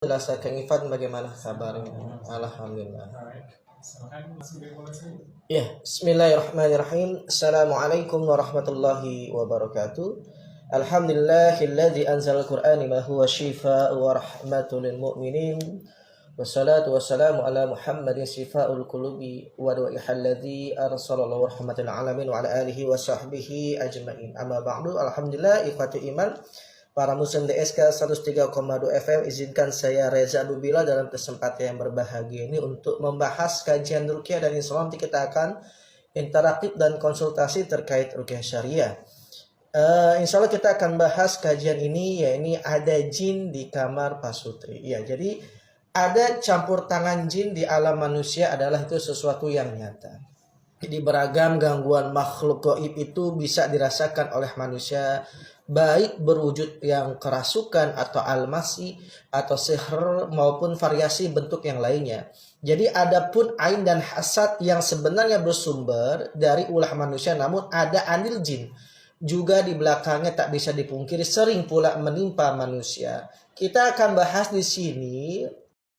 Jelaskan Kang Ivan bagaimana kabarnya? Alhamdulillah. Ya, bismillahirrahmanirrahim. Assalamualaikum warahmatullahi wabarakatuh. Alhamdulillahilladzi anzalal Qur'ana ma huwa syifaa'un wa rahmatul lil mu'minin. Wassalatu wassalamu ala Muhammadin shifaa'ul qulubi wa du'ihal ladzi arsalallahu rahmatal alamin wa ala alihi wa sahbihi ajmain. Amma ba'du. Alhamdulillah ikhwati iman. Para muslim DSK 103,2 FM, izinkan saya Reza Abdubila dalam kesempatan yang berbahagia ini untuk membahas kajian ruqyah, dan insya Allah nanti kita akan interaktif dan konsultasi terkait ruqyah syariah. Insya Allah kita akan bahas kajian ini, ya ini ada jin di kamar pasutri. Ya, jadi ada campur tangan jin di alam manusia adalah itu sesuatu yang nyata. Jadi beragam gangguan makhluk gaib itu bisa dirasakan oleh manusia, baik berwujud yang kerasukan atau almasi atau sihir maupun variasi bentuk yang lainnya. Jadi adapun ain dan hasad yang sebenarnya bersumber dari ulah manusia, namun ada andil jin juga di belakangnya, tak bisa dipungkiri sering pula menimpa manusia. Kita akan bahas di sini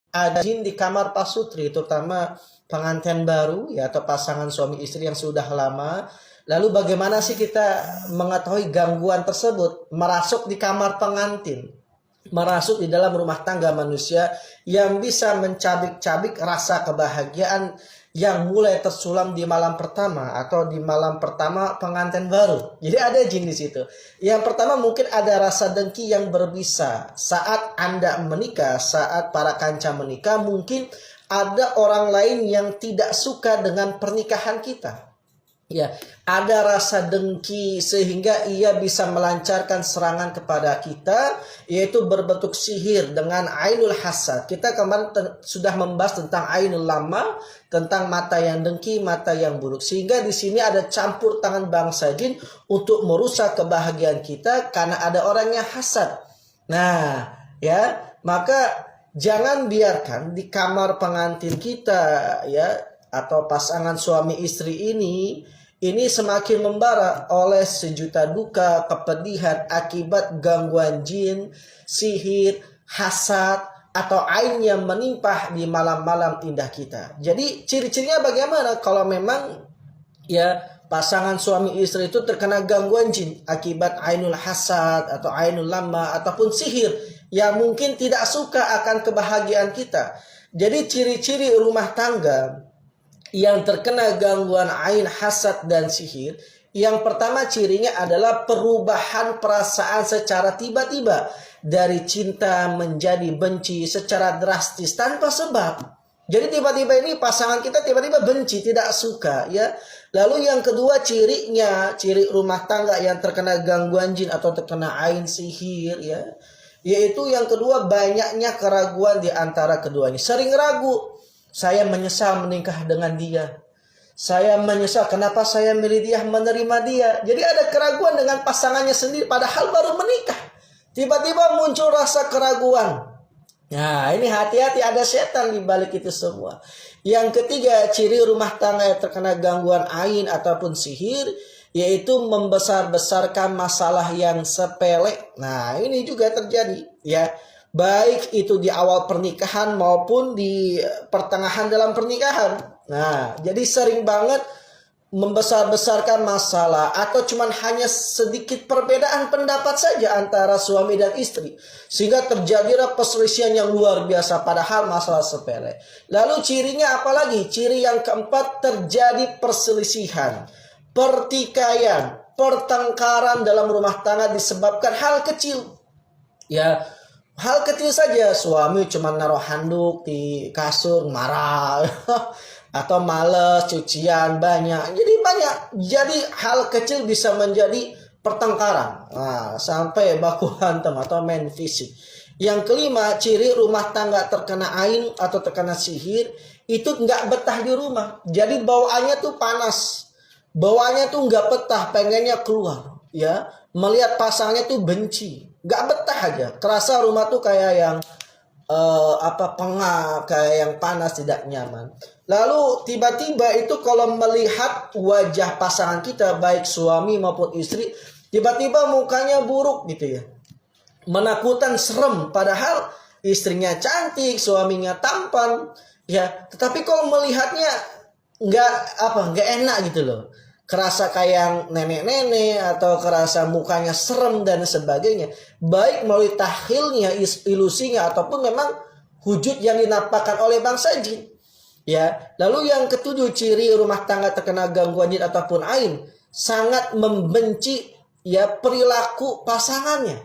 ada jin di kamar pasutri, terutama pengantin baru ya atau pasangan suami istri yang sudah lama. Lalu bagaimana sih kita mengetahui gangguan tersebut merasuk di kamar pengantin, merasuk di dalam rumah tangga manusia yang bisa mencabik-cabik rasa kebahagiaan yang mulai tersulam di malam pertama atau di malam pertama pengantin baru. Jadi ada jin di situ. Yang pertama mungkin ada rasa dengki yang berbisa saat Anda menikah, saat para kanca menikah, mungkin ada orang lain yang tidak suka dengan pernikahan kita. Ya, ada rasa dengki sehingga ia bisa melancarkan serangan kepada kita, yaitu berbentuk sihir dengan ainul hasad. Kita kemarin sudah membahas tentang ainul lama, tentang mata yang dengki, mata yang buruk. Sehingga di sini ada campur tangan bangsa jin untuk merusak kebahagiaan kita karena ada orang yang hasad. Nah, ya, maka jangan biarkan di kamar pengantin kita ya atau pasangan suami istri ini semakin membara oleh sejuta duka, kepedihan akibat gangguan jin, sihir, hasad, atau ain yang menimpa di malam-malam indah kita. Jadi ciri-cirinya bagaimana kalau memang ya pasangan suami istri itu terkena gangguan jin akibat ainul hasad atau ainul lama ataupun sihir yang mungkin tidak suka akan kebahagiaan kita. Jadi ciri-ciri rumah tangga yang terkena gangguan ain, hasad, dan sihir, yang pertama cirinya adalah perubahan perasaan secara tiba-tiba dari cinta menjadi benci secara drastis tanpa sebab. Jadi tiba-tiba ini pasangan kita tiba-tiba benci, tidak suka ya. Lalu yang kedua cirinya, ciri rumah tangga yang terkena gangguan jin atau terkena ain, sihir ya, yaitu yang kedua banyaknya keraguan di antara keduanya. Sering ragu. Saya menyesal menikah dengan dia. Saya menyesal kenapa saya milih dia, menerima dia. Jadi ada keraguan dengan pasangannya sendiri padahal baru menikah. Tiba-tiba muncul rasa keraguan. Nah, ini hati-hati, ada setan di balik itu semua. Yang ketiga, ciri rumah tangga yang terkena gangguan ain ataupun sihir, yaitu membesar-besarkan masalah yang sepele. Nah, ini juga terjadi ya. Baik itu di awal pernikahan maupun di pertengahan dalam pernikahan. Nah, jadi sering banget membesar-besarkan masalah atau cuman hanya sedikit perbedaan pendapat saja antara suami dan istri. Sehingga terjadilah perselisihan yang luar biasa padahal masalah sepele. Lalu cirinya apa lagi? Ciri yang keempat, terjadi perselisihan, pertikaian, pertengkaran dalam rumah tangga disebabkan hal kecil. Ya, hal kecil saja, suami cuma naruh handuk di kasur marah atau males cucian banyak. Jadi hal kecil bisa menjadi pertengkaran. Nah, sampai baku hantam atau main fisik. Yang kelima, ciri rumah tangga terkena ain atau terkena sihir itu nggak betah di rumah. Jadi bawaannya tuh panas. Bawaannya tuh nggak betah, pengennya keluar, ya. Melihat pasangannya tuh benci. Gak betah aja, terasa rumah tuh kayak yang pengap, kayak yang panas, tidak nyaman. Lalu tiba-tiba itu kalau melihat wajah pasangan kita, baik suami maupun istri, tiba-tiba mukanya buruk gitu ya, menakutkan, serem. Padahal istrinya cantik, suaminya tampan, ya, tetapi kalau melihatnya nggak enak gitu loh. Kerasa kayak nenek-nenek atau kerasa mukanya serem dan sebagainya. Baik melalui takhilnya, ilusinya ataupun memang wujud yang dinampakkan oleh bangsa jin. Ya, lalu yang ketujuh ciri rumah tangga terkena gangguan jin ataupun ain, sangat membenci ya perilaku pasangannya.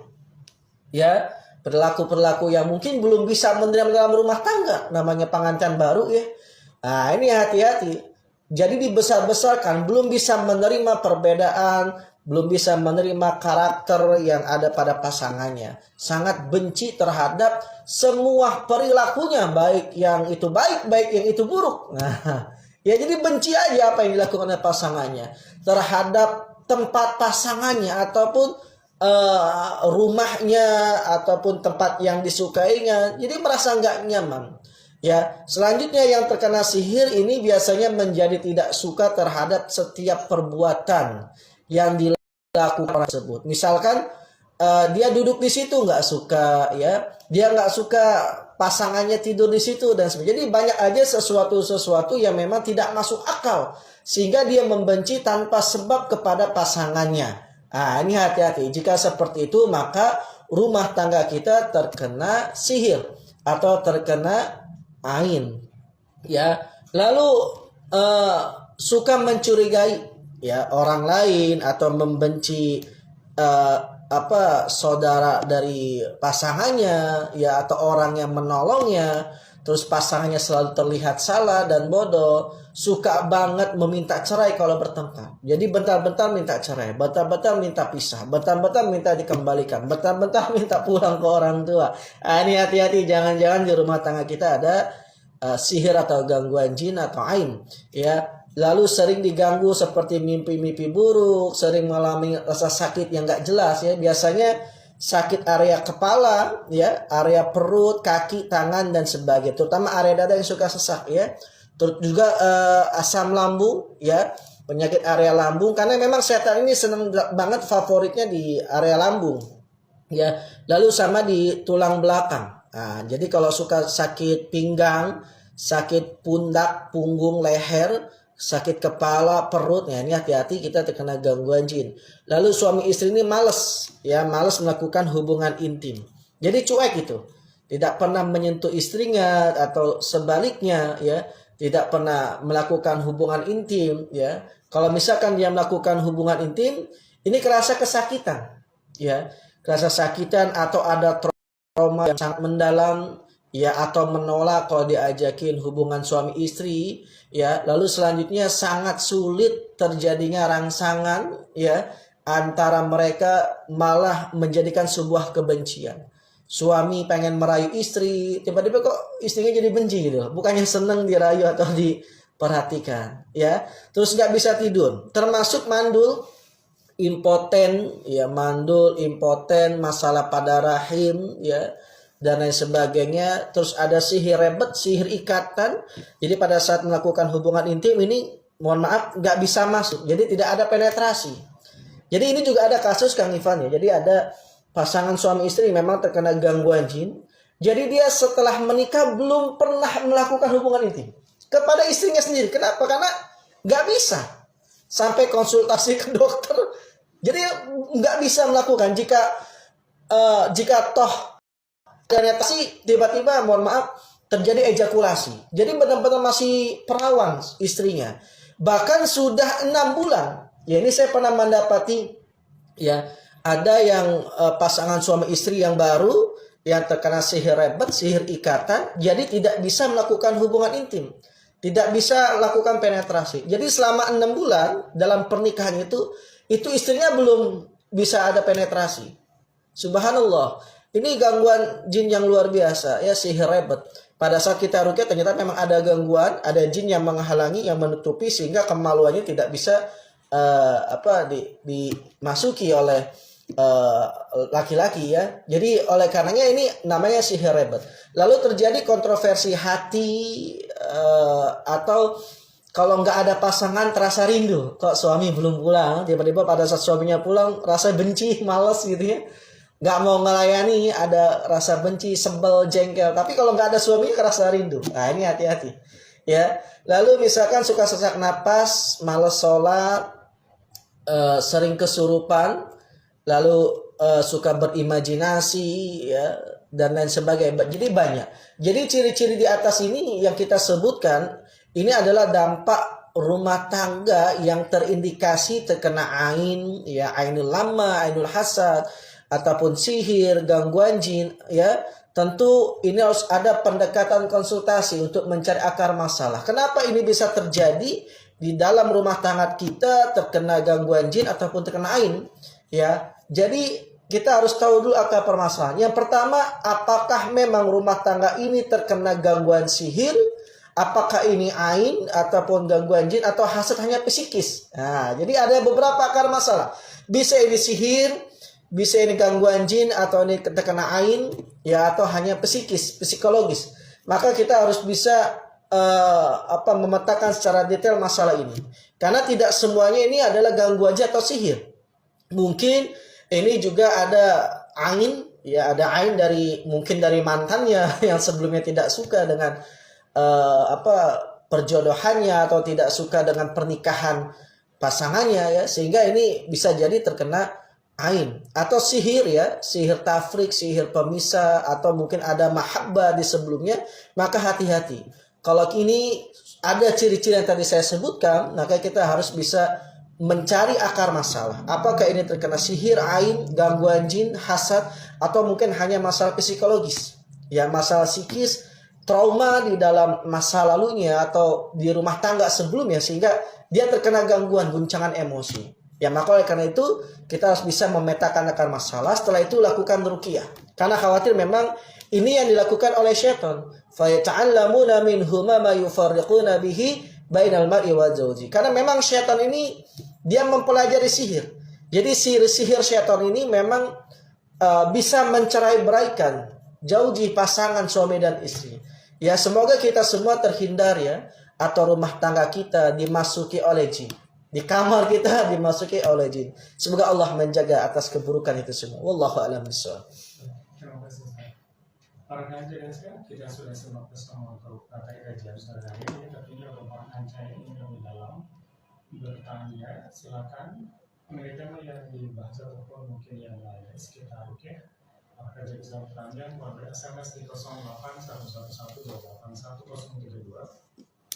Ya, perilaku-perilaku yang mungkin belum bisa menerima dalam rumah tangga, namanya pengantin baru ya. Nah, ini hati-hati. Jadi dibesar-besarkan, belum bisa menerima perbedaan, belum bisa menerima karakter yang ada pada pasangannya. Sangat benci terhadap semua perilakunya, baik yang itu baik, baik yang itu buruk. Nah, ya jadi benci aja apa yang dilakukan oleh pasangannya terhadap tempat pasangannya ataupun rumahnya ataupun tempat yang disukainya. Jadi merasa nggak nyaman. Ya, selanjutnya yang terkena sihir ini biasanya menjadi tidak suka terhadap setiap perbuatan yang dilakukan orang tersebut. Misalkan dia duduk di situ nggak suka, ya, dia nggak suka pasangannya tidur di situ dan sebagainya. Jadi banyak aja sesuatu yang memang tidak masuk akal sehingga dia membenci tanpa sebab kepada pasangannya. Nah, ini hati-hati. Jika seperti itu maka rumah tangga kita terkena sihir atau terkena ain, ya. Lalu suka mencurigai ya orang lain atau membenci saudara dari pasangannya ya atau orang yang menolongnya, terus pasangannya selalu terlihat salah dan bodoh, suka banget meminta cerai kalau bertengkar. Jadi bentar-bentar minta cerai, bentar-bentar minta pisah, bentar-bentar minta dikembalikan, bentar-bentar minta pulang ke orang tua. Ini hati-hati, jangan-jangan di rumah tangga kita ada sihir atau gangguan jin atau ain, ya. Lalu sering diganggu seperti mimpi-mimpi buruk, sering mengalami rasa sakit yang gak jelas ya. Biasanya sakit area kepala, ya, area perut, kaki, tangan dan sebagainya. Terutama area dada yang suka sesak ya. Terus juga asam lambung, ya, penyakit area lambung karena memang setan ini senang banget favoritnya di area lambung, ya. Lalu sama di tulang belakang. Nah, jadi kalau suka sakit pinggang, sakit pundak, punggung, leher, sakit kepala, perut, ya ini hati-hati kita terkena gangguan jin. Lalu suami istri ini malas, ya, malas melakukan hubungan intim. Jadi cuek itu. Tidak pernah menyentuh istrinya atau sebaliknya, ya, tidak pernah melakukan hubungan intim, ya. Kalau misalkan dia melakukan hubungan intim, ini kerasa kesakitan, ya. Kerasa sakitan atau ada trauma yang sangat mendalam, ya, atau menolak kalau diajakin hubungan suami istri, ya. Lalu selanjutnya sangat sulit terjadinya rangsangan, ya, antara mereka, malah menjadikan sebuah kebencian. Suami pengen merayu istri, tiba-tiba kok istrinya jadi benci gitu, bukannya seneng dirayu atau diperhatikan, ya. Terus nggak bisa tidur, termasuk mandul, impoten, ya, mandul, impoten, masalah pada rahim, ya, dan lain sebagainya. Terus ada sihir rebet, sihir ikatan. Jadi pada saat melakukan hubungan intim ini, mohon maaf, nggak bisa masuk. Jadi tidak ada penetrasi. Jadi ini juga ada kasus Kang Ivan ya. Jadi ada pasangan suami istri memang terkena gangguan jin. Jadi dia setelah menikah belum pernah melakukan hubungan intim kepada istrinya sendiri. Kenapa? Karena nggak bisa. Sampai konsultasi ke dokter. Jadi nggak bisa melakukan jika toh penetrasi tiba-tiba, mohon maaf, terjadi ejakulasi. Jadi benar-benar masih perawan istrinya. Bahkan sudah 6 bulan. Ya, ini saya pernah mendapati, ya, ada yang pasangan suami istri yang baru yang terkena sihir rebet, sihir ikatan, jadi tidak bisa melakukan hubungan intim. Tidak bisa lakukan penetrasi. Jadi selama 6 bulan dalam pernikahan itu istrinya belum bisa ada penetrasi. Subhanallah. Ini gangguan jin yang luar biasa, ya, sihir rebet. Pada saat kita ruqyah ternyata memang ada gangguan, ada jin yang menghalangi, yang menutupi sehingga kemaluannya tidak bisa dimasuki oleh laki-laki, ya. Jadi oleh karenanya ini namanya sihir rebet. Lalu terjadi kontroversi hati, atau kalau nggak ada pasangan terasa rindu. Kok suami belum pulang? Tiba-tiba pada saat suaminya pulang rasa benci, malas gitu ya. nggak mau melayani, ada rasa benci, sebel, jengkel. Tapi kalau nggak ada suaminya kerasa rindu. Nah ini hati-hati. Ya, lalu misalkan suka sesak napas, malas sholat, sering kesurupan, lalu suka berimajinasi, ya, dan lain sebagainya. Jadi banyak. Jadi ciri-ciri di atas ini yang kita sebutkan ini adalah dampak rumah tangga yang terindikasi terkena ain, ya, ainul lama, ainul hasad, ataupun sihir, gangguan jin, ya. Tentu ini harus ada pendekatan konsultasi untuk mencari akar masalah. Kenapa ini bisa terjadi di dalam rumah tangga kita terkena gangguan jin ataupun terkena ain? Ya, jadi kita harus tahu dulu akar permasalahan. Yang pertama, apakah memang rumah tangga ini terkena gangguan sihir? Apakah ini ain ataupun gangguan jin atau hasad hanya psikis? Nah, jadi ada beberapa akar masalah. Bisa ini sihir, bisa ini gangguan jin, atau ini terkena ain, ya, atau hanya psikis, psikologis. Maka kita harus bisa memetakan secara detail masalah ini. Karena tidak semuanya ini adalah gangguan jin atau sihir. Mungkin ini juga ada ain, ya, ada ain mungkin dari mantannya yang sebelumnya tidak suka dengan perjodohannya atau tidak suka dengan pernikahan pasangannya, ya, sehingga ini bisa jadi terkena ain. Atau sihir, ya, sihir tafrik, sihir pemisah, atau mungkin ada mahabbah di sebelumnya. Maka hati-hati. Kalau ini ada ciri-ciri yang tadi saya sebutkan, maka kita harus bisa mencari akar masalah. Apakah ini terkena sihir, ain, gangguan jin, hasad, atau mungkin hanya masalah psikologis, ya, masalah psikis, trauma di dalam masa lalunya atau di rumah tangga sebelumnya, sehingga dia terkena gangguan, guncangan emosi. Ya, maka oleh karena itu kita harus bisa memetakan akar masalah. Setelah itu lakukan ruqyah. Karena khawatir memang ini yang dilakukan oleh syaitan. Fa yata'allamuna minhuma ma yufarriquna bihi bainal mar'i wa zawji. Karena memang syaitan ini dia mempelajari sihir. Jadi sihir syaitan ini memang bisa mencerai-beraikan, jauhi pasangan suami dan istri. Ya, semoga kita semua terhindar, ya, atau rumah tangga kita dimasuki oleh jin. Di kamar kita dimasuki oleh jin. Semoga Allah menjaga atas keburukan itu semua. Wallahu a'lam bishawab. Terima kasih. Para kajian sekarang kita sudah simak bersama untuk kajian sehari ini. Tentunya untuk para kajian ini lebih dalam bertanya, silakan mereka yang dibahas ataupun mungkin yang lain sekitar maka jadi bisa bertanya melalui SMS di 081111281032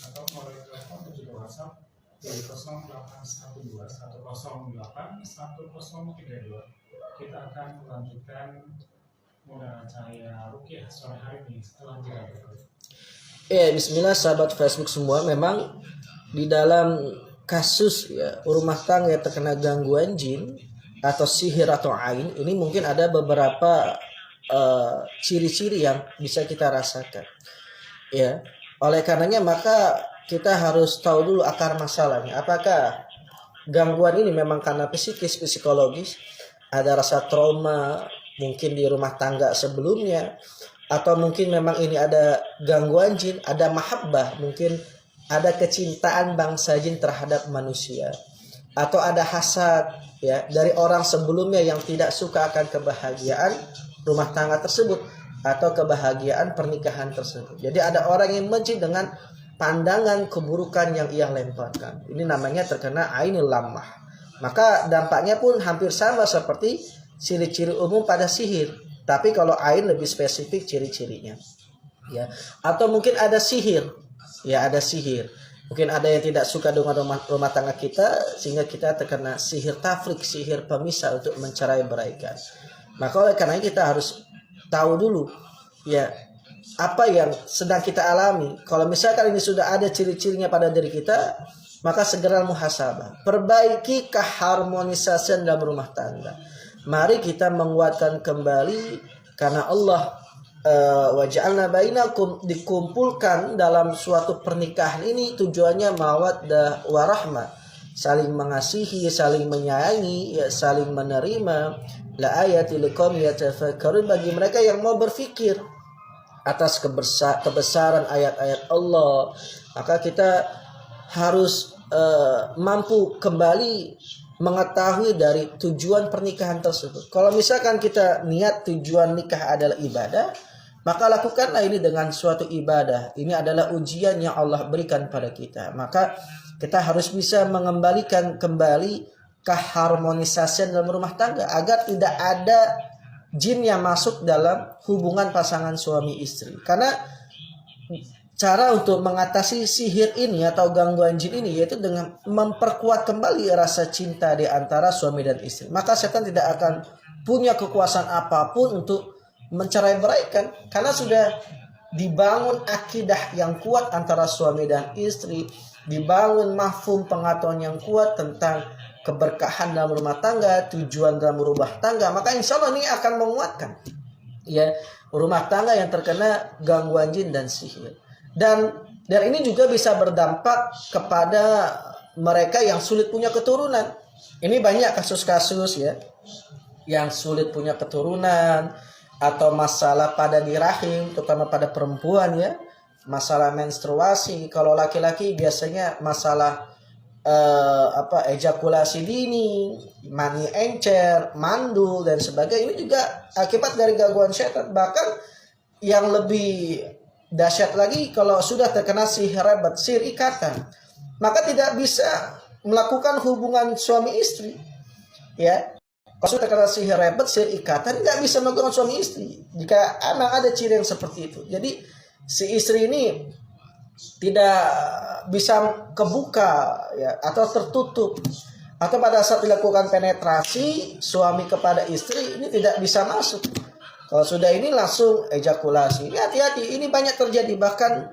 atau melalui telepon dan juga WhatsApp di 081210811032. Kita akan melanjutkan munajat ruqyah sore hari ini setelah jeda berikut. Bismillah sahabat Facebook semua, memang di dalam kasus, ya, rumah tangga yang terkena gangguan jin atau sihir atau ain, ini mungkin ada beberapa ciri-ciri yang bisa kita rasakan, ya. Oleh karenanya maka kita harus tahu dulu akar masalahnya. Apakah gangguan ini memang karena psikis, psikologis, ada rasa trauma mungkin di rumah tangga sebelumnya, atau mungkin memang ini ada gangguan jin, ada mahabbah, mungkin ada kecintaan bangsa jin terhadap manusia, atau ada hasad, ya, dari orang sebelumnya yang tidak suka akan kebahagiaan rumah tangga tersebut atau kebahagiaan pernikahan tersebut. Jadi ada orang yang benci dengan pandangan keburukan yang ia lemparkan. Ini namanya terkena ainul lamah. Maka dampaknya pun hampir sama seperti ciri-ciri umum pada sihir. Tapi kalau ain lebih spesifik ciri-cirinya. Ya. Atau mungkin ada sihir. Ya, ada sihir. Mungkin ada yang tidak suka dengan rumah tangga kita, sehingga kita terkena sihir tafrik, sihir pemisah untuk mencerai-beraikan. Maka oleh karena kita harus tahu dulu, ya, apa yang sedang kita alami. Kalau misalkan ini sudah ada ciri-cirinya pada diri kita, maka segera muhasabah. Perbaiki keharmonisasian dalam rumah tangga. Mari kita menguatkan kembali, karena Allah wa ja'alna bainakum, dikumpulkan dalam suatu pernikahan ini tujuannya mawaddah warahmah, saling mengasihi, saling menyayangi, ya, saling menerima. La ayati liqaumin yatafakkarun, bagi mereka yang mau berfikir atas kebesaran ayat-ayat Allah. Maka kita harus mampu kembali mengetahui dari tujuan pernikahan tersebut. Kalau misalkan kita niat tujuan nikah adalah ibadah, maka lakukanlah ini dengan suatu ibadah. Ini adalah ujian yang Allah berikan pada kita. Maka kita harus bisa mengembalikan kembali keharmonisasian dalam rumah tangga agar tidak ada jin yang masuk dalam hubungan pasangan suami istri. Karena cara untuk mengatasi sihir ini atau gangguan jin ini yaitu dengan memperkuat kembali rasa cinta di antara suami dan istri. Maka setan tidak akan punya kekuasaan apapun untuk mencerai-beraikan karena sudah dibangun akidah yang kuat antara suami dan istri, dibangun mafhum pengetahuan yang kuat tentang keberkahan dalam rumah tangga, tujuan dalam rumah tangga. Maka insya Allah ini akan menguatkan ya rumah tangga yang terkena gangguan jin dan sihir. Dan ini juga bisa berdampak kepada mereka yang sulit punya keturunan. Ini banyak kasus-kasus ya yang sulit punya keturunan atau masalah pada di rahim, terutama pada perempuan ya, masalah menstruasi. Kalau laki-laki biasanya masalah ejakulasi dini, mani encer, mandul dan sebagainya. Ini juga akibat dari gangguan setan. Bahkan yang lebih dahsyat lagi kalau sudah terkena sihir rebat, sihir ikatan, maka tidak bisa melakukan hubungan suami istri. Ya, kalau sudah terkena sihir rebat, sihir ikatan, nggak bisa melakukan suami istri. Jika anak ada ciri yang seperti itu, jadi si istri ini tidak bisa kebuka ya atau tertutup, atau pada saat dilakukan penetrasi suami kepada istri ini tidak bisa masuk. Kalau sudah ini langsung ejakulasi. Ya, hati-hati, ini banyak terjadi. Bahkan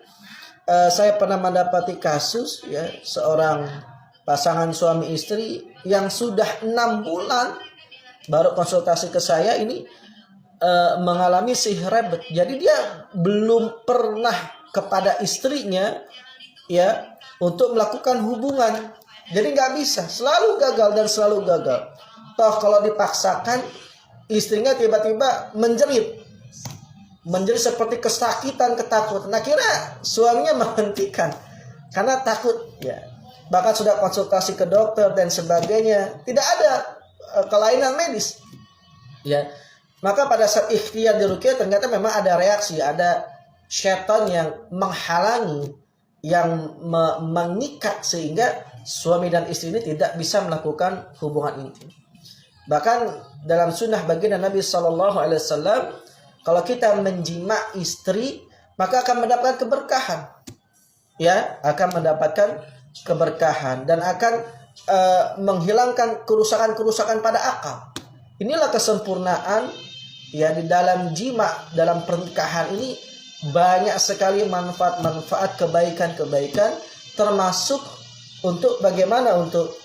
saya pernah mendapati kasus ya seorang pasangan suami istri yang sudah 6 bulan baru konsultasi ke saya ini mengalami sihir rebat. Jadi dia belum pernah kepada istrinya ya untuk melakukan hubungan. Jadi nggak bisa, selalu gagal dan selalu gagal. Toh kalau dipaksakan istrinya tiba-tiba menjerit seperti kesakitan, ketakutan. Nah, kira suaminya menghentikan karena takut ya. Bahkan sudah konsultasi ke dokter dan sebagainya, tidak ada kelainan medis. Ya. Maka pada saat ikhtiar di ruqyah ternyata memang ada reaksi, ada syaitan yang menghalangi, yang mengikat sehingga suami dan istri ini tidak bisa melakukan hubungan intim. Bahkan dalam sunnah baginda Nabi SAW, kalau kita menjima istri maka akan mendapatkan keberkahan, ya, akan mendapatkan keberkahan dan akan menghilangkan kerusakan-kerusakan pada akal. Inilah kesempurnaan ya di dalam jima, dalam pernikahan ini banyak sekali manfaat-manfaat, kebaikan-kebaikan, termasuk untuk bagaimana untuk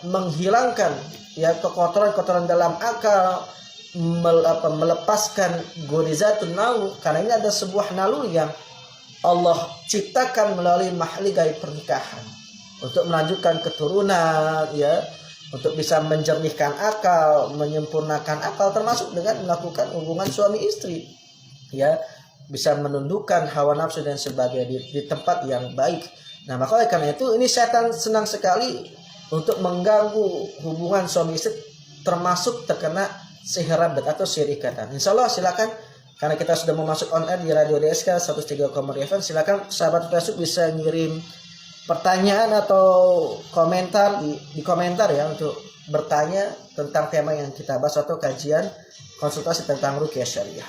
menghilangkan ya kekotoran-kotoran dalam akal, melepaskan gorizatun naum, karena ini ada sebuah naluri yang Allah ciptakan melalui mahligai pernikahan untuk melanjutkan keturunan ya, untuk bisa menjernihkan akal, menyempurnakan akal, termasuk dengan melakukan hubungan suami istri ya, bisa menundukkan hawa nafsu dan sebagainya di tempat yang baik. Nah, maka oleh karena itu ini setan senang sekali untuk mengganggu hubungan suami istri, termasuk terkena sihir rabat atau sihir ikatan. Insya Allah silakan, karena kita sudah mau masuk on air di Radio DSK 103,5 FM, silakan sahabat Facebook bisa ngirim pertanyaan atau komentar di komentar ya, untuk bertanya tentang tema yang kita bahas atau kajian konsultasi tentang ruqyah syariah.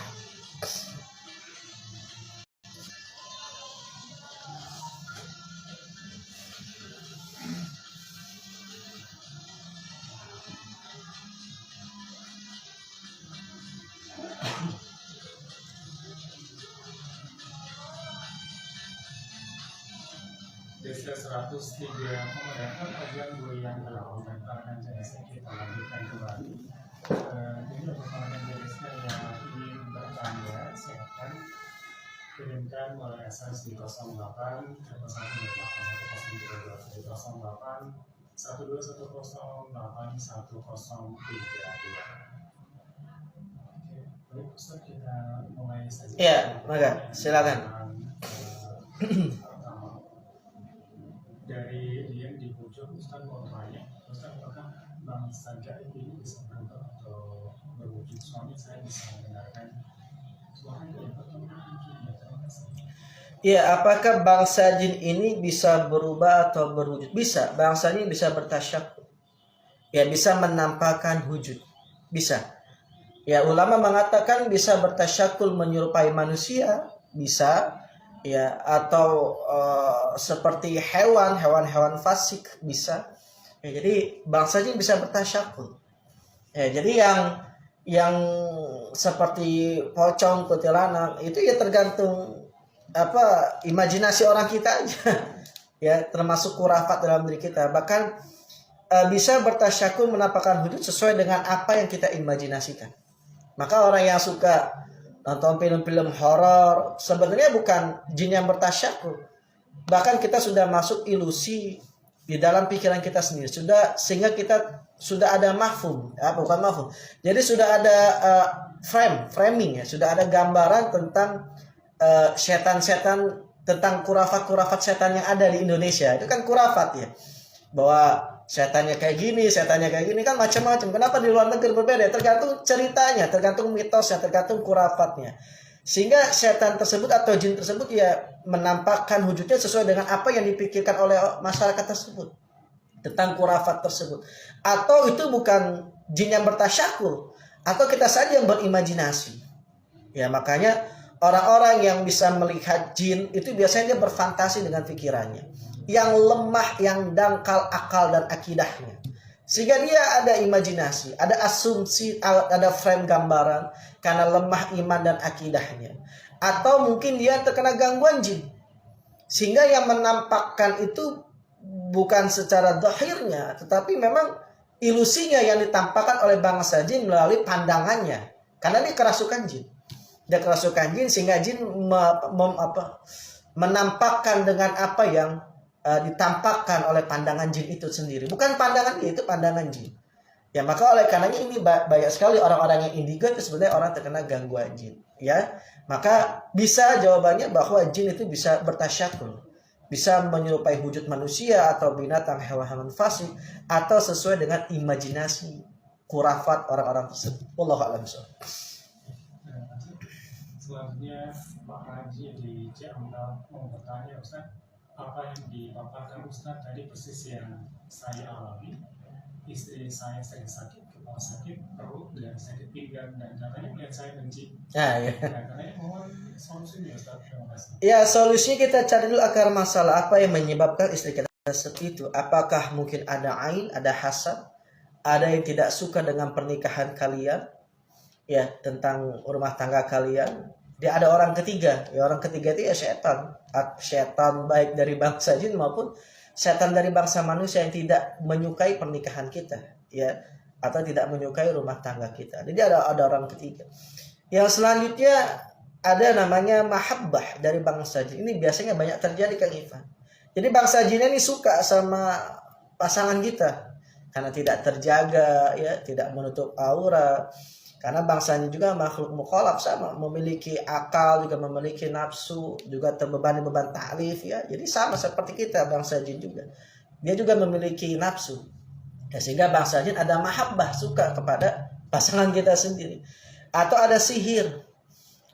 Desa 103,8 kajian bulan Galau dan para jenisnya kita lanjutkan kembali. Jadi untuk para jenisnya yang ingin bertanya, silakan kirimkan melalui SMS di 08 Baik, Ustaz, kita mulai saja. Ya, maka silakan. Dari yang di pojok, Ustaz mau tanya, bang saja ini bisa berubah atau berwujud, soalnya saya bisa mendengarkan suaranya ya Pak, terima kasih. Ya, apakah bangsa jin ini bisa berubah atau berwujud? Bisa. Bangsa jin bisa bertasyakuh. Ya, bisa menampakkan wujud. Bisa. Ya, ulama mengatakan bisa bertasyakul menyerupai manusia, bisa. Ya, atau seperti hewan-hewan fasik bisa. Ya, jadi bangsa jin bisa bertasyakul. Ya, jadi yang seperti pocong, kuntilanak itu ya tergantung apa imajinasi orang kita aja. Ya, termasuk kurafat dalam diri kita. Bahkan bisa bertasyakul menampakkan wujud sesuai dengan apa yang kita imajinasikan. Maka orang yang suka nonton film-film horor sebenarnya bukan jin yang bertasyakul. Bahkan kita sudah masuk ilusi di dalam pikiran kita sendiri. Sehingga kita sudah ada mafhum, ya, bukan mafhum. Jadi sudah ada framing ya, sudah ada gambaran tentang setan-setan, tentang kurafat-kurafat setan yang ada di Indonesia. Itu kan kurafat ya. Bahwa setannya kayak gini kan macam-macam. Kenapa di luar negeri berbeda? Tergantung ceritanya, tergantung mitosnya, tergantung kurafatnya. Sehingga setan tersebut atau jin tersebut ya menampakkan wujudnya sesuai dengan apa yang dipikirkan oleh masyarakat tersebut tentang kurafat tersebut. Atau itu bukan jin yang bertasyakul, atau kita saja yang berimajinasi. Ya, makanya orang-orang yang bisa melihat jin itu biasanya dia berfantasi dengan pikirannya, yang lemah, yang dangkal akal dan akidahnya. Sehingga dia ada imajinasi, ada asumsi, ada frame gambaran karena lemah iman dan akidahnya. Atau mungkin dia terkena gangguan jin. Sehingga yang menampakkan itu bukan secara zahirnya, tetapi memang ilusinya yang ditampakkan oleh bangsa jin melalui pandangannya. Karena dia kerasukan jin. Dia kerasukan jin sehingga jin menampakkan dengan apa yang ditampakkan oleh pandangan jin itu sendiri. Bukan pandangan dia, itu pandangan jin. Ya, maka oleh karenanya ini banyak sekali orang-orang yang indigo itu sebenarnya orang terkena gangguan jin. Ya, maka bisa jawabannya bahwa jin itu bisa bertasyakul, bisa menyerupai wujud manusia atau binatang, hewan-hewan fasik, atau sesuai dengan imajinasi kurafat orang-orang tersebut. Wallahu a'lam bishawab. Selanjutnya Pak Haji di Ciamdal mau bertanya, Ustaz, apa yang dipaparkan Ustaz tadi persis yang saya alami. Istri saya sering sakit, kepala sakit, perut, dan sakit pinggang, dan katanya melihat saya benci. Ya. Nah, katanya mohon solusinya Ustaz, terima kasih. Ya, solusinya kita cari dulu akar masalah apa yang menyebabkan istri kita seperti itu. Apakah mungkin ada ain, ada hasad, ada yang tidak suka dengan pernikahan kalian, ya, tentang rumah tangga kalian. Dia ada orang ketiga. Ya, orang ketiga itu ya setan. Setan baik dari bangsa jin maupun setan dari bangsa manusia yang tidak menyukai pernikahan kita, ya, atau tidak menyukai rumah tangga kita. Jadi ada orang ketiga. Yang selanjutnya ada namanya mahabbah dari bangsa jin. Ini biasanya banyak terjadi, Kang Ivan. Jadi bangsa jin ini suka sama pasangan kita karena tidak terjaga, ya, tidak menutup aura. Karena bangsanya juga makhluk mukhalaf, sama, memiliki akal, juga memiliki nafsu, juga terbebani beban taklif, ya. Jadi sama seperti kita, bangsa jin juga. Dia juga memiliki nafsu. Ya, sehingga bangsa jin ada mahabbah, suka kepada pasangan kita sendiri. Atau ada sihir.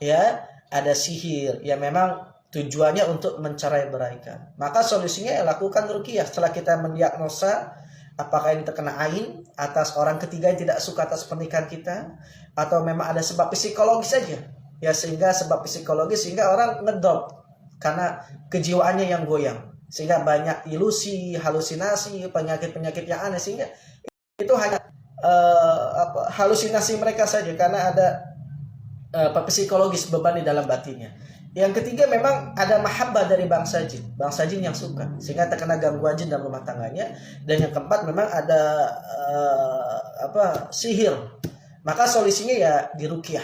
Ya, ada sihir yang memang tujuannya untuk mencerai beraikan. Maka solusinya ya lakukan ruqyah. Setelah kita mendiagnosa apakah ini terkena ain atas orang ketiga yang tidak suka atas pernikahan kita, atau memang ada sebab psikologis saja, ya, sehingga sebab psikologis sehingga orang ngedrop karena kejiwaannya yang goyang, sehingga banyak ilusi, halusinasi, penyakit-penyakit yang aneh, sehingga itu hanya halusinasi mereka saja karena ada psikologis, beban di dalam batinnya. Yang ketiga memang ada mahabbah dari bangsa jin yang suka sehingga terkena gangguan jin dalam rumah tangganya. Dan yang keempat memang ada sihir. Maka solusinya ya diruqyah.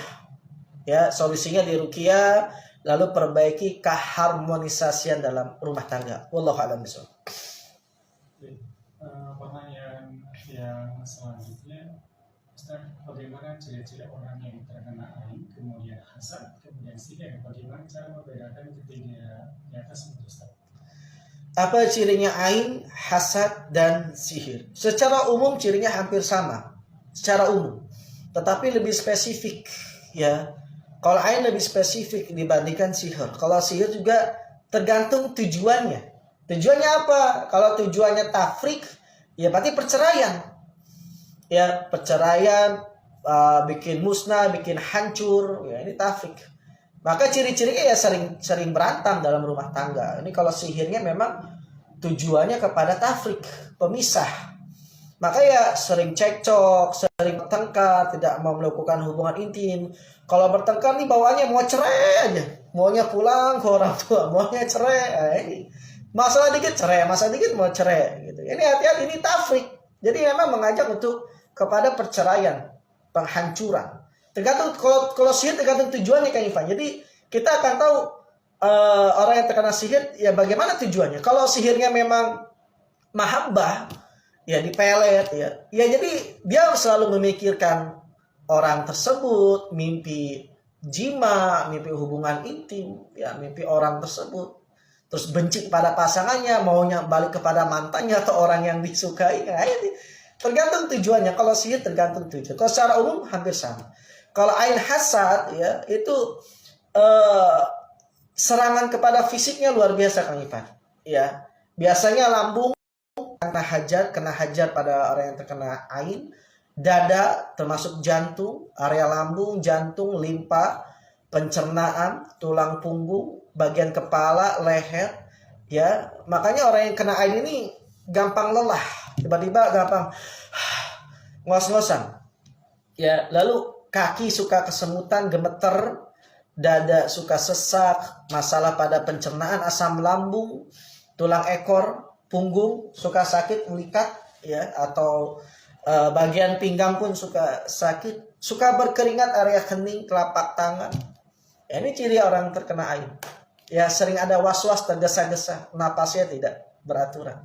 Ya, solusinya diruqyah, lalu perbaiki keharmonisasian dalam rumah tangga. Wallahu a'lam bishawab. Pertanyaan yang selanjutnya, Ustaz, bagaimana ciri-ciri orang yang terkena ain, kemudian hasad, kemudian sihir? Bagaimana cara membedakan ketiga di atas, Ustaz? Apa cirinya ain, hasad, dan sihir? Secara umum cirinya hampir sama, secara umum, tetapi lebih spesifik, ya. Kalau ain lebih spesifik dibandingkan sihir. Kalau sihir juga tergantung tujuannya. Tujuannya apa? Kalau tujuannya tafrik, ya berarti perceraian, ya perceraian, bikin musnah, bikin hancur, ya ini tafrik. Maka ciri-cirinya ya sering berantem dalam rumah tangga. Ini kalau sihirnya memang tujuannya kepada tafrik, pemisah. Maka ya sering cekcok, sering bertengkar, tidak mau melakukan hubungan intim. Kalau bertengkar nih bawaannya mau cerai aja, maunya pulang ke orang tua, maunya cerai. Nah, ini masalah dikit cerai, masalah dikit mau cerai gitu. Ini hati-hati, ini tafrik. Jadi memang mengajak untuk kepada perceraian, penghancuran. Tergantung kalau sihir tergantung tujuannya Kang Ivan. Jadi kita akan tahu orang yang terkena sihir ya bagaimana tujuannya. Kalau sihirnya memang mahabbah, ya dipelet, ya jadi dia selalu memikirkan orang tersebut, mimpi jima, mimpi hubungan intim, ya mimpi orang tersebut. Terus benci kepada pasangannya, maunya balik kepada mantannya atau orang yang disukai. Nah, ini tergantung tujuannya. Kalau sihir tergantung tujuan. Kalau secara umum hampir sama. Kalau ain hasad, ya itu serangan kepada fisiknya luar biasa Kang Ivan. Ya, biasanya lambung kena hajar pada orang yang terkena ain, dada termasuk jantung, area lambung, jantung, limpa, pencernaan, tulang punggung, bagian kepala, leher, ya. Makanya orang yang kena ain ini gampang lelah, tiba-tiba gampang ngos-ngosan. Ya, lalu kaki suka kesemutan, gemeter, dada suka sesak, masalah pada pencernaan, asam lambung, tulang ekor, punggung suka sakit, melikat, ya, atau bagian pinggang pun suka sakit, suka berkeringat area kening, telapak tangan. Ya, ini ciri orang terkena ain. Ya, sering ada was-was, tergesa-gesa, napasnya tidak beraturan.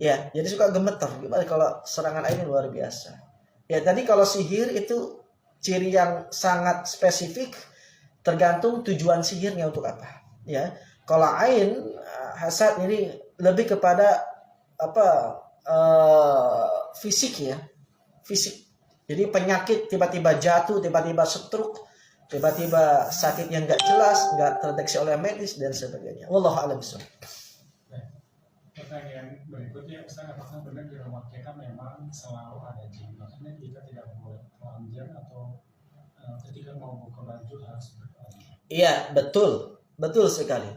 Ya, jadi suka gemeter. Gimana kalau serangan ain luar biasa. Ya, tadi kalau sihir itu ciri yang sangat spesifik, tergantung tujuan sihirnya untuk apa. Ya, kalau ain hasad ini lebih kepada fisik, ya, fisik. Jadi penyakit tiba-tiba jatuh, tiba-tiba stroke, tiba-tiba sakit yang nggak jelas, nggak terdeteksi oleh medis dan sebagainya. Wallahu a'lam bishawab. Pertanyaan berikutnya, Ustaz, apakah benar di rumah kita memang selalu ada jin? Maksudnya kita tidak boleh telanjang atau ketika mau buka baju harus bertelanjang? Iya, betul sekali.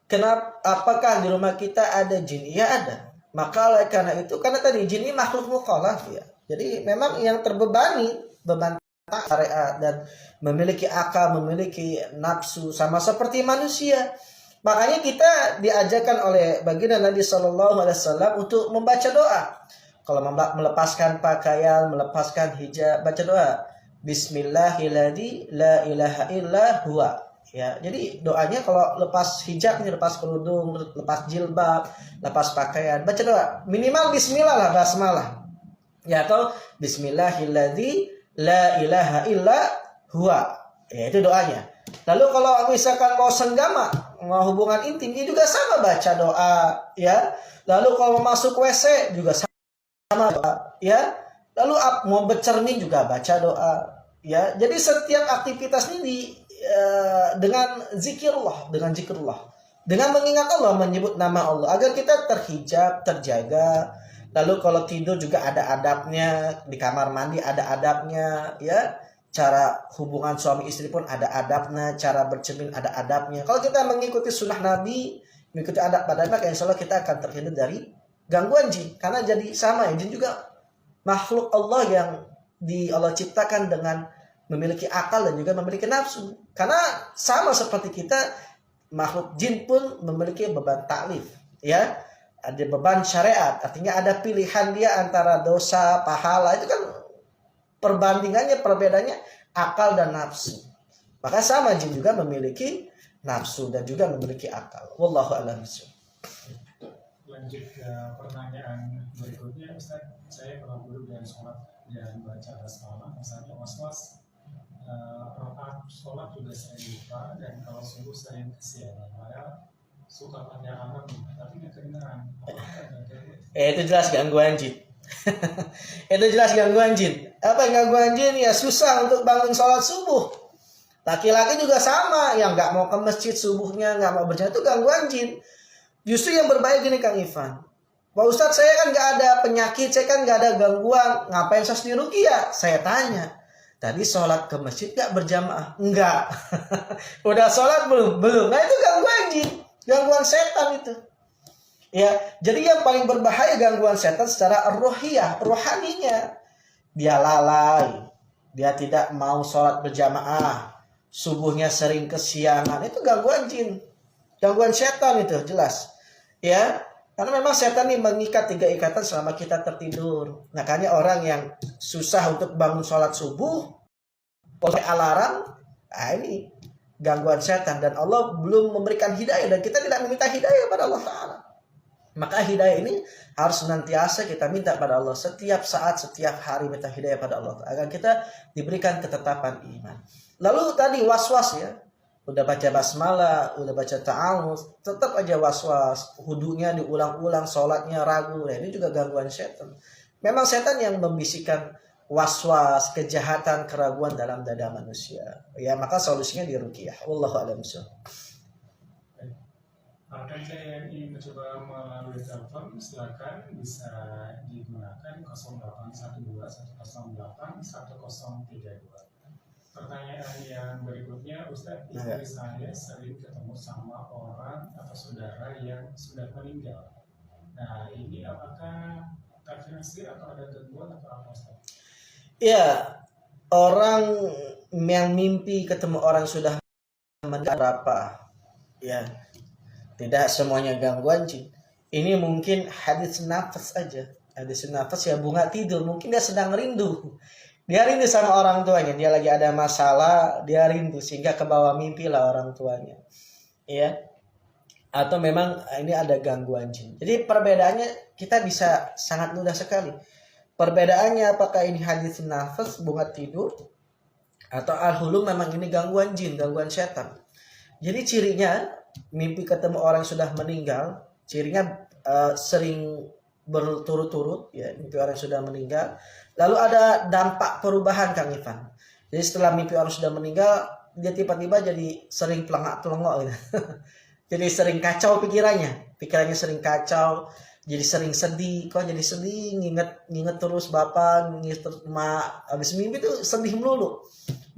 Kenapa? Apakah di rumah kita ada jin? Iya ada. Maka oleh karena itu, karena tadi jin ini makhluk mukallaf, ya. Jadi memang yang terbebani beban syariat dan memiliki akal, memiliki nafsu sama seperti manusia. Makanya kita diajarkan oleh baginda Nabi Shallallahu Alaihi Wasallam untuk membaca doa. Kalau melepaskan pakaian, melepaskan hijab, baca doa. Bismillahilladzi la ilaha illa huwa. Ya, jadi doanya kalau lepas hijab, lepas kerudung, lepas jilbab, lepas pakaian, baca doa. Minimal Bismillah lah, basmalah. Ya, atau Bismillahilladzi la ilaha illa huwa. Ya, itu doanya. Lalu kalau misalkan mau senggama, mau hubungan intim, dia juga sama baca doa, ya. Lalu kalau mau masuk WC juga sama doa, ya. Lalu mau bercermin juga baca doa, ya. Jadi setiap aktivitas ini dengan zikrullah, dengan mengingat Allah, menyebut nama Allah, agar kita terhijab, terjaga. Lalu kalau tidur juga ada adabnya, di kamar mandi ada adabnya, ya. Cara hubungan suami istri pun ada adabnya, cara bercermin ada adabnya. Kalau kita mengikuti sunnah Nabi, mengikuti adab-adab, maka insya Allah kita akan terhindar dari gangguan jin. Karena jadi sama, jin juga makhluk Allah yang Allah ciptakan dengan memiliki akal dan juga memiliki nafsu. Karena sama seperti kita, makhluk jin pun memiliki beban taklif, ya. Ada beban syariat, artinya ada pilihan dia antara dosa, pahala. Itu kan perbandingannya, perbedaannya akal dan nafsu. Maka sama jin juga memiliki nafsu dan juga memiliki akal. Wallahu a'lam bishawab. Lanjut ke pertanyaan berikutnya, Ustaz. Saya kalau dulu dengan sholat dan baca basmalah, misalnya was-was, rakaat sholat juga sering lupa, dan kalau subuh sering kesiangan. Padahal suka pada Arab tapi nggak kedengeran. Itu jelas gangguan jin. Itu jelas gangguan jin. Apa gangguan jin? Ya susah untuk bangun sholat subuh. Laki-laki juga sama, yang nggak mau ke masjid subuhnya, nggak mau berjamaah, itu gangguan jin. Justru yang berbahaya gini Kang Ivan. Pak Ustadz, saya kan nggak ada penyakit, saya kan nggak ada gangguan, ngapain saya diruqyah? Saya tanya, tadi sholat ke masjid nggak berjamaah? Enggak. Udah sholat belum? Belum. Nah itu gangguan jin, gangguan setan itu. Ya, jadi yang paling berbahaya gangguan setan secara ruhiyah, rohaninya. Dia lalai, dia tidak mau sholat berjamaah, subuhnya sering kesiangan, itu gangguan jin, gangguan setan itu jelas. Ya, karena memang setan ini mengikat 3 ikatan selama kita tertidur. Makanya orang yang susah untuk bangun sholat subuh, pakai alarm, ini gangguan setan. Dan Allah belum memberikan hidayah, dan kita tidak meminta hidayah pada Allah Ta'ala. Maka hidayah ini harus senantiasa kita minta pada Allah. Setiap saat, setiap hari minta hidayah pada Allah, agar kita diberikan ketetapan iman. Lalu tadi was-was ya. Udah baca basmalah, udah baca ta'awudz, tetap aja was-was. Wudunya diulang-ulang, sholatnya ragu. Nah, ini juga gangguan setan. Memang setan yang membisikkan was-was, kejahatan, keraguan dalam dada manusia. Ya, maka solusinya diruqyah. Wallahu a'lam bishawab. Akan saya ingin mencoba melalui telepon, silakan bisa digunakan 0812 108 1032. Pertanyaan yang berikutnya, Ustadz, istri saya sering ketemu sama orang atau saudara yang sudah meninggal. Nah, ini apakah terfinansir atau ada gangguan atau apa, Ustadz? Ya, orang yang mimpi ketemu orang sudah meninggal berapa? Ya, tidak semuanya gangguan jin. Ini mungkin hadis nafas aja. Hadis nafas ya bunga tidur. Mungkin dia sedang rindu. Dia rindu sama orang tuanya. Dia lagi ada masalah. Dia rindu. Sehingga ke bawah mimpi lah orang tuanya. Ya. Atau memang ini ada gangguan jin. Jadi perbedaannya kita bisa sangat mudah sekali. Perbedaannya apakah ini hadis nafas, bunga tidur. Atau al-hulum memang ini gangguan jin, gangguan setan. Jadi cirinya mimpi ketemu orang sudah meninggal, cirinya sering berturut-turut ya, mimpi orang sudah meninggal. Lalu ada dampak perubahan Kang Ivan. Jadi setelah mimpi orang sudah meninggal, dia tiba-tiba jadi sering pelengak-pelengok gitu. Jadi sering kacau pikirannya sering kacau, jadi sering sedih. Kok jadi sedih, nginget terus bapak, nginget terus emak. Habis mimpi tuh sedih melulu.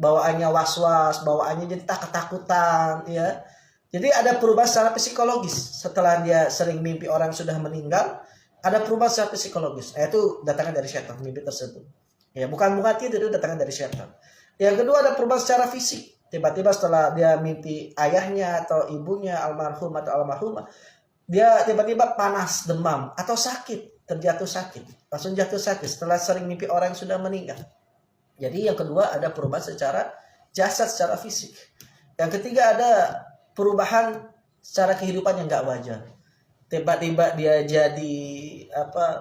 Bawaannya was-was, bawaannya jadi ketakutan ya. Jadi ada perubahan secara psikologis. Setelah dia sering mimpi orang sudah meninggal, ada perubahan secara psikologis. Itu datangnya dari setan, mimpi tersebut. Ya, bukan tidur, itu datangnya dari setan. Yang kedua ada perubahan secara fisik. Tiba-tiba setelah dia mimpi ayahnya atau ibunya almarhum atau almarhumah, dia tiba-tiba panas, demam atau sakit, terjatuh sakit. Langsung jatuh sakit setelah sering mimpi orang yang sudah meninggal. Jadi yang kedua ada perubahan secara jasad, secara fisik. Yang ketiga ada perubahan secara kehidupan yang nggak wajar. Tiba-tiba dia jadi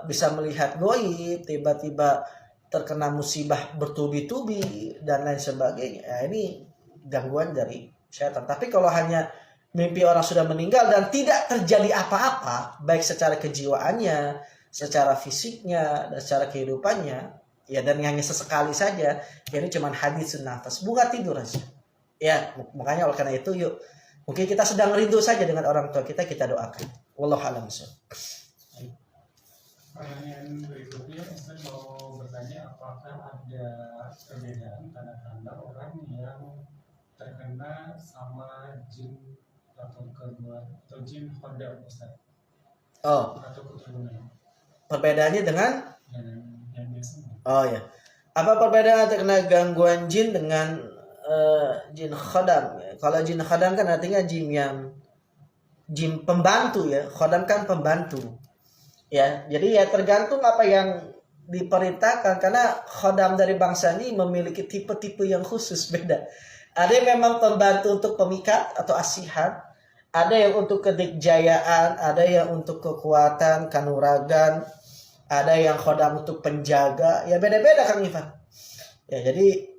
bisa melihat gaib, tiba-tiba terkena musibah bertubi-tubi dan lain sebagainya. Ya, ini gangguan dari setan. Tapi kalau hanya mimpi orang sudah meninggal dan tidak terjadi apa-apa, baik secara kejiwaannya, secara fisiknya, dan secara kehidupannya, ya dan hanya sesekali saja, ya ini cuma hadis nafas, bunga tidur aja. Ya, makanya oleh karena itu yuk, mungkin kita sedang rindu saja dengan orang tua kita doakan. Wallahu a'lam bishawab. Pertanyaan berikutnya, Ustaz mau bertanya apakah ada perbedaan tanda-tanda orang yang terkena sama jin atau keluar atau jin khodam, Ustaz? Oh. Atau keturunan. Perbedaannya dengan yang biasa. Oh ya. Apa perbedaan terkena gangguan jin dengan jin khodam? Kalau jin khodam kan artinya jin pembantu ya. Khodam kan pembantu. Ya, jadi ya tergantung apa yang diperintahkan, karena khodam dari bangsa ini memiliki tipe-tipe yang khusus beda. Ada yang memang pembantu untuk pemikat atau asihat, ada yang untuk kedikjayaan, ada yang untuk kekuatan, kanuragan, ada yang khodam untuk penjaga, ya beda-beda Kang Ivan. Ya, jadi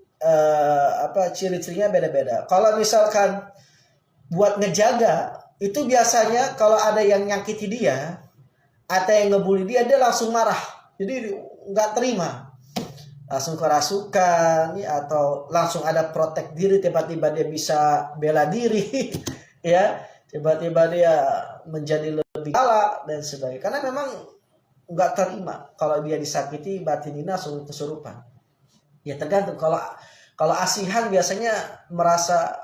ciri-cirinya beda-beda. Kalau misalkan buat ngejaga, itu biasanya kalau ada yang nyakiti dia atau yang ngebully dia, dia langsung marah. Jadi nggak terima, langsung kerasukan ya, atau langsung ada protek diri, tiba-tiba dia bisa bela diri ya, tiba-tiba dia menjadi lebih galak dan sebagainya, karena memang nggak terima kalau dia disakiti, batinnya langsung kesurupan. Ya tergantung, kalau asihan biasanya merasa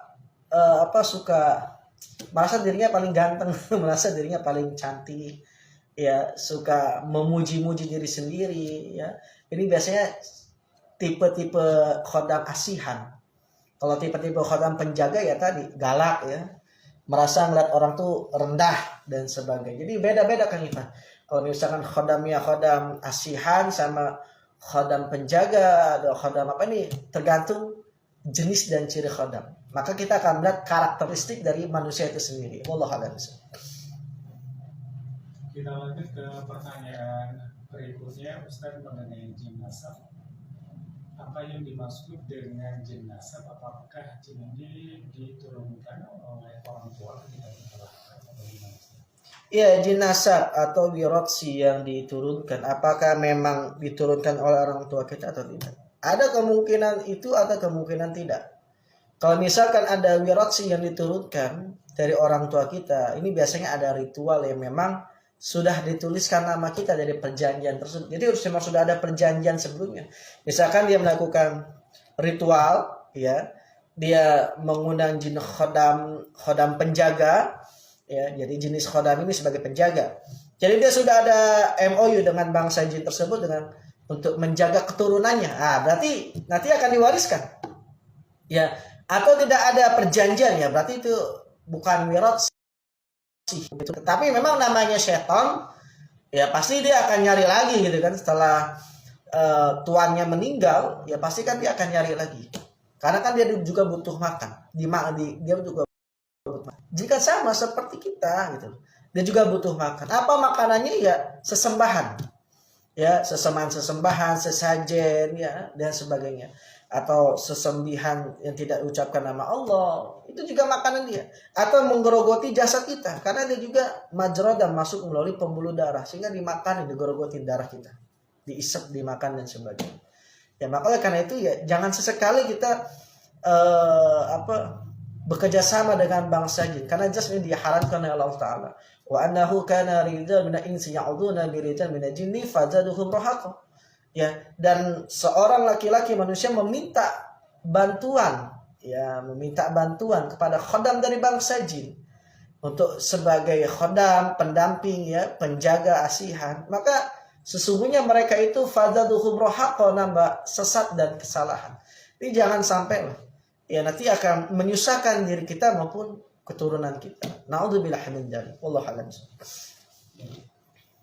suka merasa dirinya paling ganteng merasa dirinya paling cantik ya, suka memuji-muji diri sendiri ya. Ini biasanya tipe-tipe khodam asihan. Kalau tipe-tipe khodam penjaga ya tadi galak ya, merasa ngeliat orang tuh rendah dan sebagainya. Jadi beda-beda kan Ivan. Kalau misalkan khodamnya khodam asihan sama khodam penjaga atau khodam apa, ini tergantung jenis dan ciri khodam. Maka kita akan melihat karakteristik dari manusia itu sendiri. Wallahu a'lam. Kita lanjut ke pertanyaan berikutnya, Ustaz, mengenai jin nasab. Apa yang dimaksud dengan jin nasab? Apakah jin ini diturunkan oleh orang tua ketika kita lahir atau bagaimana? Iya, jin nasab atau wirotsi yang diturunkan, apakah memang diturunkan oleh orang tua kita atau tidak? Ada kemungkinan itu, ada kemungkinan tidak. Kalau misalkan ada wirotsi yang diturunkan dari orang tua kita, ini biasanya ada ritual yang memang sudah dituliskan nama kita dari perjanjian tersebut. Jadi memang sudah ada perjanjian sebelumnya. Misalkan dia melakukan ritual, ya, dia mengundang jin khodam penjaga, ya. Jadi jenis khodam ini sebagai penjaga. Jadi dia sudah ada MOU dengan bangsa jin tersebut dengan untuk menjaga keturunannya. Berarti nanti akan diwariskan, ya. Atau tidak ada perjanjian, ya berarti itu bukan wirotsi. Tapi memang namanya setan, ya pasti dia akan nyari lagi gitu kan, setelah tuannya meninggal, ya pasti kan dia akan nyari lagi, karena kan dia juga butuh makan, dia juga butuh makan. Jika sama seperti kita gitu, dia juga butuh makan. Apa makanannya? Ya sesembahan, ya sesembahan, sesajen, ya dan sebagainya, atau sesembihan yang tidak ucapkan nama Allah, itu juga makanan dia. Atau menggerogoti jasad kita, karena dia juga majro dan masuk melalui pembuluh darah, sehingga dimakan, digorogotin darah kita, diisap, dimakan dan sebagainya. Ya makanya karena itu ya jangan sesekali kita bekerja sama dengan bangsa jin, karena jelas ini diharamkan oleh Allah Taala. Wa annahu kana rijal minal insi ya'uduna bi rijal minal jinni fazaduhum rahaqa. Ya, dan seorang laki-laki manusia meminta bantuan kepada khodam dari bangsa jin untuk sebagai khodam, pendamping, ya, penjaga asihan. Maka sesungguhnya mereka itu fazaduhum rahaqa, nambah sesat dan kesalahan. Ini jangan sampai lah, ya nanti akan menyusahkan diri kita maupun keturunan kita. Na'udzubillahi min dzalik. Wallahu a'lam.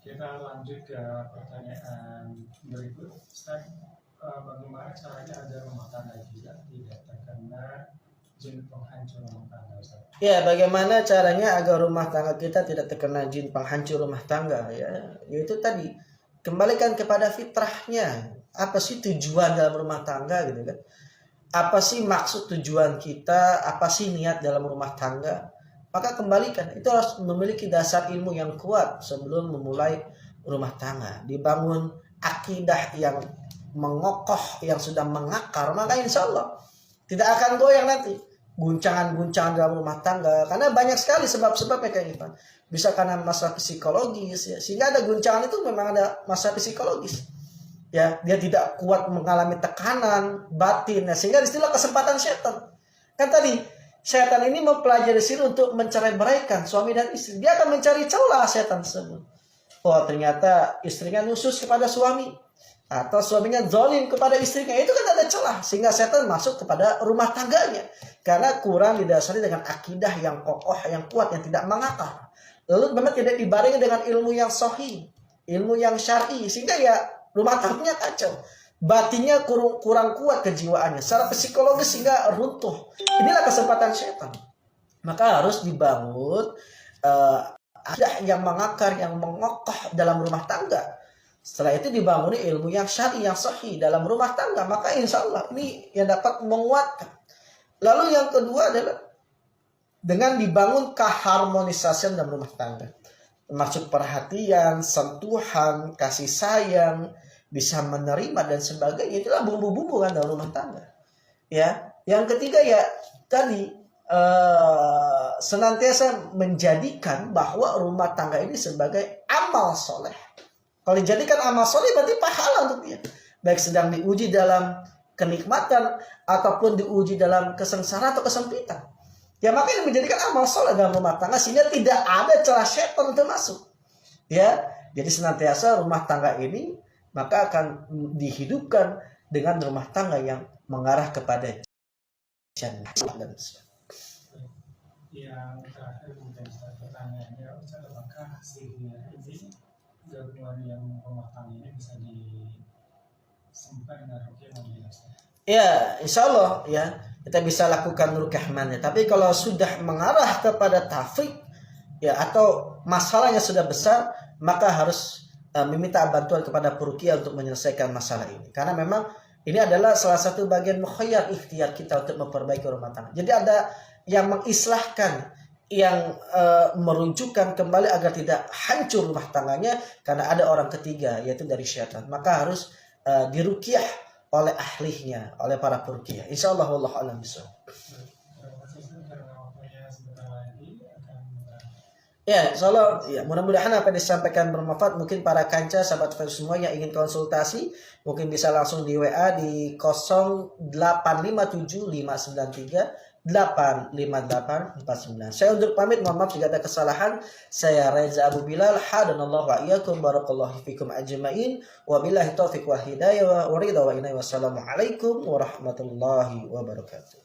Kita lanjut ke pertanyaan berikut. Ustaz, bagaimana caranya agar rumah tangga kita tidak terkena jin penghancur rumah tangga, Ustaz? Ya, bagaimana caranya agar rumah tangga kita tidak terkena jin penghancur rumah tangga, ya? Yaitu tadi, kembalikan kepada fitrahnya. Apa sih tujuan dalam rumah tangga gitu kan? Apa sih maksud tujuan kita? Apa sih niat dalam rumah tangga? Maka kembalikan. Itu harus memiliki dasar ilmu yang kuat sebelum memulai rumah tangga. Dibangun akidah yang mengokoh, yang sudah mengakar, maka insya Allah tidak akan goyang nanti guncangan-guncangan dalam rumah tangga. Karena banyak sekali sebab-sebabnya kayak gitu. Bisa karena masalah psikologis, ya. Sehingga ada guncangan itu memang ada masalah psikologis. Ya, dia tidak kuat mengalami tekanan batin, ya. Sehingga disitulah kesempatan setan. Kan tadi setan ini mempelajari sini untuk mencerai-beraikan suami dan istri. Dia akan mencari celah setan tersebut. Oh, ternyata istrinya nusus kepada suami, atau suaminya zalim kepada istrinya. Itu kan ada celah, sehingga setan masuk kepada rumah tangganya. Karena kurang didasari dengan akidah yang kokoh, yang kuat, yang tidak mengakar. Lalu memang tidak dibarengi dengan ilmu yang sahih, ilmu yang syar'i, sehingga ya rumah tangganya kacau. Batinnya kurang kuat kejiwaannya, secara psikologis sehingga runtuh. Inilah kesempatan setan. Maka harus dibangun ada yang mengakar, yang mengokoh dalam rumah tangga. Setelah itu dibangun ilmu yang syar'i, yang sahih dalam rumah tangga. Maka insya Allah ini yang dapat menguatkan. Lalu yang kedua adalah dengan dibangun keharmonisasian dalam rumah tangga. Termasuk perhatian, sentuhan, kasih sayang, bisa menerima dan sebagainya. Itulah bumbu-bumbu kan dalam rumah tangga. Ya, yang ketiga ya tadi senantiasa menjadikan bahwa rumah tangga ini sebagai amal soleh. Kalau dijadikan amal soleh berarti pahala untuk dia. Baik sedang diuji dalam kenikmatan ataupun diuji dalam kesengsaraan atau kesempitan. Ya makanya menjadikan amal soleh dalam rumah tangga sehingga tidak ada celah setan untuk masuk. Ya, jadi senantiasa rumah tangga ini maka akan dihidupkan dengan rumah tangga yang mengarah kepada jannah. Yang terakhir mungkin pertanyaannya, apakah sihir ini gabungan yang rumah tangga ini bisa disempat dengan rukyah yang Ya, insya Allah ya kita bisa lakukan rukyah mania. Tapi kalau sudah mengarah kepada tafrik ya atau masalahnya sudah besar, maka harus meminta bantuan kepada peruqyah untuk menyelesaikan masalah ini. Karena memang ini adalah salah satu bagian mukhayyar ikhtiar kita untuk memperbaiki rumah tangga. Jadi ada yang mengislahkan, yang meruncukan kembali agar tidak hancur rumah tangganya karena ada orang ketiga yaitu dari syaitan. Maka harus diruqyah oleh ahlinya, oleh para peruqyah. Insyaallah wallahu a'lam bishawab. Ya, insyaallah ya, mudah-mudahan apa yang disampaikan bermanfaat. Mungkin para kanca sahabat semua yang ingin konsultasi mungkin bisa langsung di WA di 085759385849. Saya undur pamit, mohon maaf jika ada kesalahan. Saya Reza Abu Bilal, hadanallahu wa iyyakum, barakallahu fikum ajmain. Wabillahi taufiq wal hidayah wa ridha wa inna wassalamu alaikum warahmatullahi wabarakatuh.